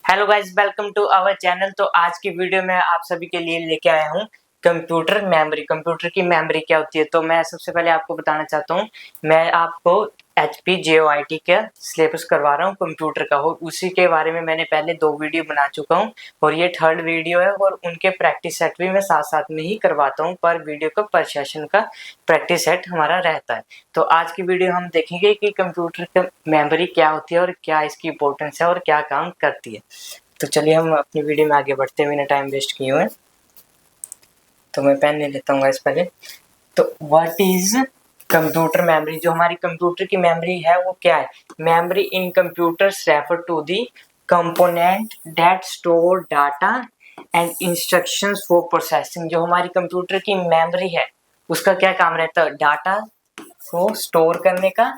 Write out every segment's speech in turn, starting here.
Hello guys, welcome to our channel. तो आज की वीडियो में आप सभी के लिए लेके आया हूँ कंप्यूटर मेमोरी। कंप्यूटर की मेमोरी क्या होती है, तो मैं सबसे पहले आपको बताना चाहता हूँ। मैं आपको HP JOIT का सिलेबस करवा रहा हूँ कंप्यूटर का, और उसी के बारे में मैंने पहले 2 वीडियो बना चुका हूँ और ये 3rd वीडियो है। और उनके प्रैक्टिस सेट भी मैं साथ साथ में ही करवाता हूँ, पर वीडियो का पर सेशन का प्रैक्टिस सेट हमारा रहता है। तो आज की वीडियो हम देखेंगे कि कंप्यूटर की मेमोरी क्या होती है और क्या इसकी इंपॉर्टेंस है और क्या काम करती है। तो चलिए हम अपनी वीडियो में आगे बढ़ते हैं बिना टाइम वेस्ट किए हुए। तो मैं पेन ले लेता हूँ गाइस पहले। तो व्हाट इज कंप्यूटर मेमोरी? जो हमारी कंप्यूटर की मेमोरी है वो क्या है? Memory in computers refer to the component that store data and instructions for processing. जो हमारी कंप्यूटर की मेमोरी है उसका क्या काम रहता है? डाटा को स्टोर करने का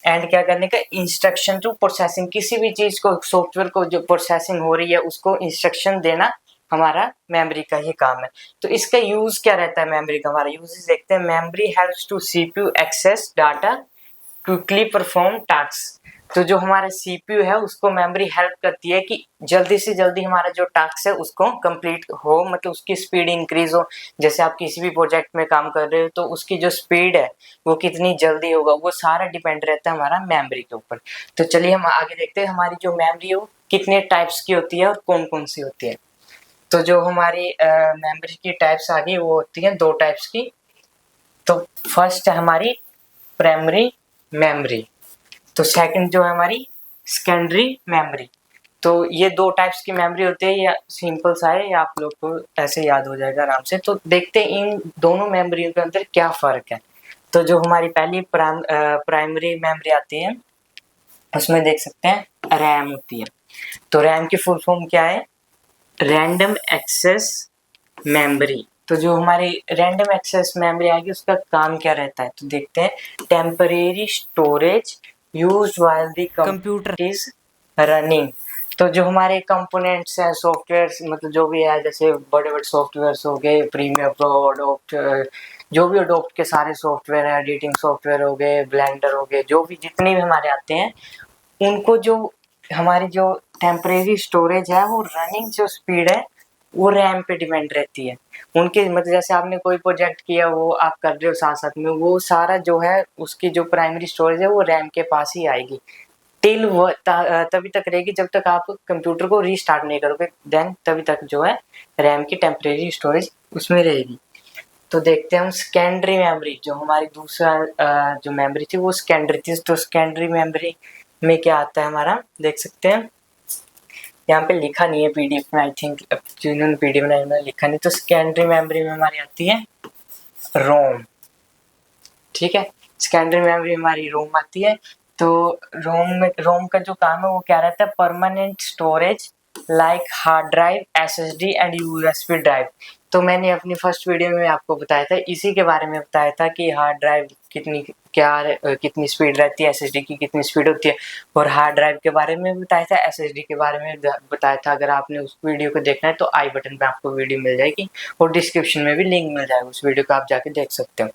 एंड क्या करने का, इंस्ट्रक्शन टू प्रोसेसिंग। किसी भी चीज को, सॉफ्टवेयर को जो प्रोसेसिंग हो रही है उसको इंस्ट्रक्शन देना हमारा मेमोरी का ही काम है। तो इसका यूज क्या रहता है मेमोरी का? हमारा यूज देखते हैं। Memory helps to CPU access data quickly perform task. तो जो हमारा CPU है उसको मेमोरी हेल्प करती है कि जल्दी से जल्दी हमारा जो टास्क है उसको कंप्लीट हो, मतलब उसकी स्पीड इंक्रीज हो। जैसे आप किसी भी प्रोजेक्ट में काम कर रहे हो तो उसकी जो स्पीड है वो कितनी जल्दी होगा, वो सारा डिपेंड रहता है हमारा मेमोरी के ऊपर। तो चलिए हम आगे देखते हैं हमारी जो मेमोरी है वो कितने टाइप्स की होती है और कौन कौन सी होती है। तो जो हमारी मेमोरी की टाइप्स आ गई वो होती है 2 टाइप्स की। तो फर्स्ट है हमारी प्राइमरी मेमोरी, तो सेकंड जो है हमारी सेकेंडरी मेमोरी। तो ये 2 टाइप्स की मेमोरी होती है। ये सिंपल सा है, ये आप लोग को ऐसे याद हो जाएगा आराम से। तो देखते हैं इन दोनों मेमोरियों के अंदर क्या फर्क है। तो जो हमारी पहली प्राइमरी मेमोरी आती है उसमें देख सकते हैं रैम होती है। तो रैम की फुल फॉर्म क्या है? Random access memory. तो जो हमारी रैंडम एक्सेस मेमोरी आएगी उसका काम क्या रहता है, तो देखते हैं। Temporary storage used while the computer is running. तो जो हमारे कंपोनेंट्स हैं, सॉफ्टवेयर, मतलब जो भी है, जैसे बड़े बड़े सॉफ्टवेयर हो गए, प्रीमियर प्रो, अडोब, जो भी अडोब के सारे सॉफ्टवेयर हैं, एडिटिंग सॉफ्टवेयर हो गए, ब्लेंडर हो गए, जो भी जितने भी हमारे आते हैं, उनको जो हमारी जो टेम्परेरी स्टोरेज है वो रनिंग जो स्पीड है वो रैम पे डिपेंड रहती है। उनके मतलब जैसे आपने कोई प्रोजेक्ट किया वो आप कर रहे हो साथ साथ में, वो सारा जो है उसकी जो प्राइमरी स्टोरेज है वो रैम के पास ही आएगी। टिल वो तभी तक रहेगी जब तक आप कंप्यूटर को रीस्टार्ट नहीं करोगे, देन तभी तक जो है रैम की टेम्परेरी स्टोरेज उसमें रहेगी। तो देखते हैं हम सेकेंडरी मेमोरी। जो हमारी दूसरा जो मेमोरी थी वो सेकेंडरी थी। तो सेकेंडरी मेमोरी में क्या आता है हमारा, देख सकते हैं। यहाँ पे लिखा नहीं है PDF में, आई थिंक जिन्होंने PDF बनाया उन्होंने लिखा नहीं। तो सेकेंडरी मेमोरी में हमारी आती है रोम। ठीक है, सेकेंडरी मेमोरी हमारी रोम आती है। तो रोम का जो काम है वो क्या रहता है? Permanent storage like hard drive, SSD and USB drive. तो मैंने अपनी फर्स्ट वीडियो में आपको बताया था, इसी के बारे में बताया था कि हार्ड ड्राइव कितनी स्पीड रहती है, SSD की कितनी स्पीड होती है, और हार्ड ड्राइव के बारे में बताया था, SSD के बारे में बताया था। अगर आपने उस वीडियो को देखना है तो आई बटन पे आपको वीडियो मिल जाएगी और डिस्क्रिप्शन में भी लिंक मिल जाएगा, उस वीडियो को आप जाके देख सकते हो।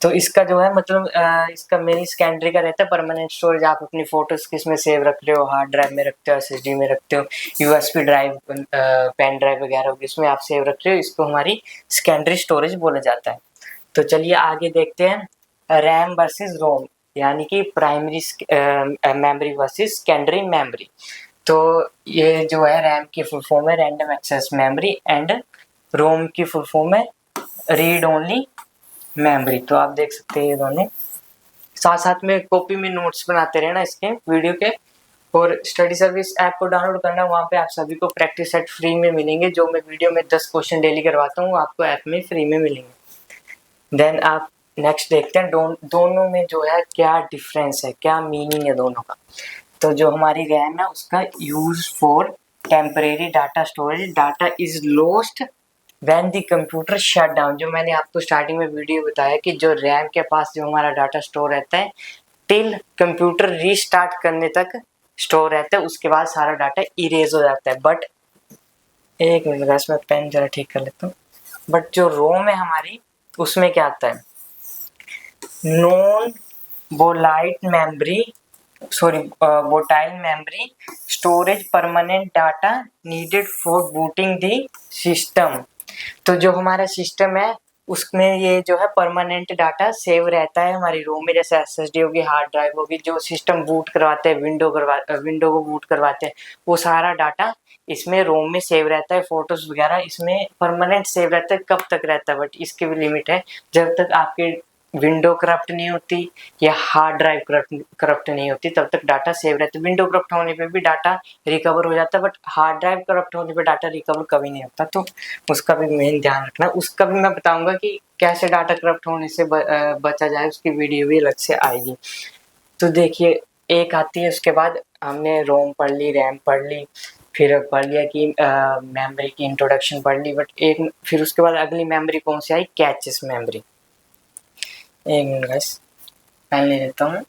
तो इसका जो है मतलब इसका मेन सेकेंडरी का रहता है परमानेंट स्टोरेज। आप अपनी फोटोज किस में सेव रख रहे हो, हार्ड ड्राइव में रखते हो, SSD में रखते हो, USB ड्राइव, पेन ड्राइव वगैरह होगी इसमें आप सेव रख रहे हो, इसको हमारी सेकेंडरी स्टोरेज बोला जाता है। तो चलिए आगे देखते हैं रैम वर्सेस रोम, यानी कि primary memory versus secondary memory. तो ये जो है रैम की फुल फॉर्म है रैंडम एक्सेस मेमोरी एंड रोम की फुल फॉर्म है रीड ओनली मेमोरी। तो आप देख सकते हैं ये दोनों साथ साथ में कॉपी में नोट्स बनाते रहना इसके वीडियो के। और स्टडी सर्विस ऐप को डाउनलोड करना, वहाँ पे आप सभी को प्रैक्टिस सेट फ्री में मिलेंगे। जो मैं वीडियो में 10 क्वेश्चन डेली करवाता हूँ आपको ऐप में फ्री में मिलेंगे। देन आप नेक्स्ट देखते हैं दोनों में जो है क्या डिफरेंस है, क्या मीनिंग है दोनों का। तो जो हमारी रैम है उसका use for temporary data storage, data is lost when the computer shut down. जो मैंने आपको स्टार्टिंग में वीडियो बताया कि जो रैम के पास जो हमारा डाटा स्टोर रहता है टिल कंप्यूटर रीस्टार्ट करने तक स्टोर रहता है, उसके बाद सारा डाटा इरेज हो जाता है। बट एक मिनट बस मैं पेन जरा ठीक कर लेता हूँ। बट जो रोम है हमारी उसमें क्या आता है, non volatile memory sorry volatile memory storage permanent data needed for booting the system. तो जो हमारा सिस्टम है उसमें ये जो है परमानेंट डाटा सेव रहता है हमारी रोम में, जैसे एसएसडी होगी, हार्ड ड्राइव होगी, जो सिस्टम बूट करवाते हैं, विंडो को बूट करवाते हैं, वो सारा डाटा इसमें रोम में सेव रहता है। फोटोज वगैरह इसमें परमानेंट सेव रहता है। कब तक रहता है, बट इसकी भी लिमिट है। जब तक आपके विंडो करप्ट नहीं होती या हार्ड ड्राइव करप्ट नहीं होती तब तक डाटा सेव रहता है। विंडो करप्ट होने पे भी डाटा रिकवर हो जाता है, बट हार्ड ड्राइव करप्ट होने पे डाटा रिकवर कभी नहीं होता। तो उसका भी मेन ध्यान रखना। उसका भी मैं बताऊंगा कि कैसे डाटा करप्ट होने से बचा जाए, उसकी वीडियो भी अलग से आएगी। तो देखिए, एक आती है, उसके बाद हमने रोम पढ़ ली, रैम पढ़ ली, फिर पढ़ लिया कि मेमोरी की इंट्रोडक्शन पढ़ ली, बट एक फिर उसके बाद अगली मेमोरी कौन सी आई, कैचेस मेमोरी। एक मिनट गाइस, मैं ले लेता हूँ।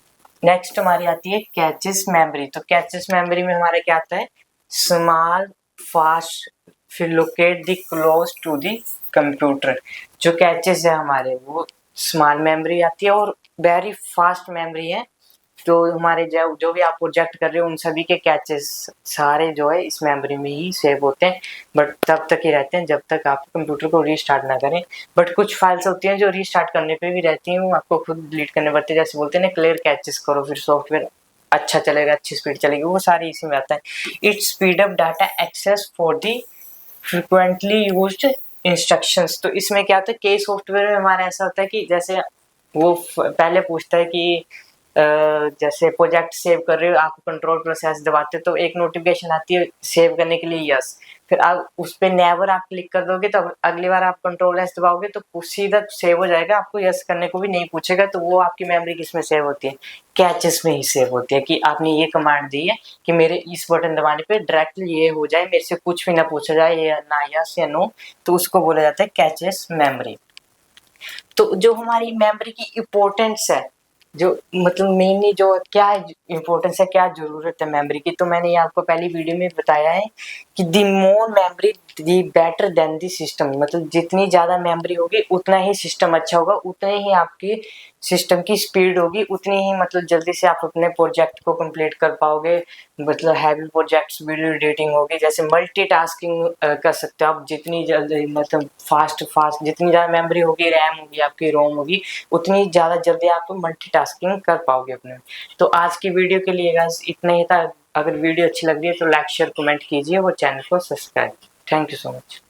नेक्स्ट हमारी आती है कैचेस मेमोरी। तो कैचेस मेमोरी में हमारा क्या आता है, स्मॉल फास्ट फिर locate the close to the computer. जो कैचेस है हमारे वो स्मॉल मेमोरी आती है और वेरी फास्ट मेमोरी है। जो हमारे जो भी आप प्रोजेक्ट कर रहे हो उन सभी के कैचेस सारे जो है इस मेमोरी में ही सेव होते हैं, बट तब तक ही रहते हैं जब तक आप कंप्यूटर को रीस्टार्ट ना करें। बट कुछ फाइल्स होती हैं जो रीस्टार्ट करने पे भी रहती हैं, वो आपको खुद डिलीट करने पड़ते हैं। जैसे बोलते हैं ना, क्लियर कैचेस करो फिर सॉफ्टवेयर अच्छा चलेगा, अच्छी स्पीड चलेगी, वो सारी इसी में आता है। It speed up data access for the frequently used instructions. तो इसमें क्या होता है, कई सॉफ्टवेयर में हमारा ऐसा होता है कि जैसे वो पहले पूछता है कि जैसे प्रोजेक्ट सेव कर रहे हो, आप कंट्रोल प्लस एस दबाते हो तो एक नोटिफिकेशन आती है सेव करने के लिए यस, फिर आप उस पर नेवर आप क्लिक कर दोगे तो अगली बार आप कंट्रोल एस दबाओगे तो सीधा सेव हो जाएगा, आपको यस करने को भी नहीं पूछेगा। तो वो आपकी मेमोरी किसमें सेव होती है, कैचेस में ही सेव होती है, कि आपने ये कमांड दी है कि मेरे इस बटन दबाने पे डायरेक्टली ये हो जाए, मेरे से कुछ भी ना पूछा जाए, ये ना यस या नो, तो उसको बोला जाता है कैचेस मेमोरी। तो जो हमारी मेमोरी की इम्पोर्टेंस है, जो मतलब मेनली जो क्या इम्पोर्टेंस है, क्या जरूरत है मेमोरी की, तो मैंने ये आपको पहली वीडियो में बताया है कि the more memory the better than the system. मतलब जितनी ज़्यादा मेमोरी होगी उतना ही सिस्टम अच्छा होगा, उतने ही आपकी सिस्टम की स्पीड होगी, उतनी ही मतलब जल्दी से आप अपने प्रोजेक्ट को कंप्लीट कर पाओगे। मतलब हैवी प्रोजेक्ट्स, वीडियो एडिटिंग होगी, जैसे मल्टीटास्किंग कर सकते हो आप जितनी जल्दी, मतलब फास्ट जितनी ज़्यादा मेमोरी होगी, रैम होगी, आपकी रोम होगी, उतनी ज़्यादा जल्दी आप मल्टीटास्किंग कर पाओगे अपने। तो आज की वीडियो के लिए गाइस इतना ही था। अगर वीडियो अच्छी लग रही है तो लाइक शेयर कमेंट कीजिए, वो चैनल को subscribe. Thank you so much.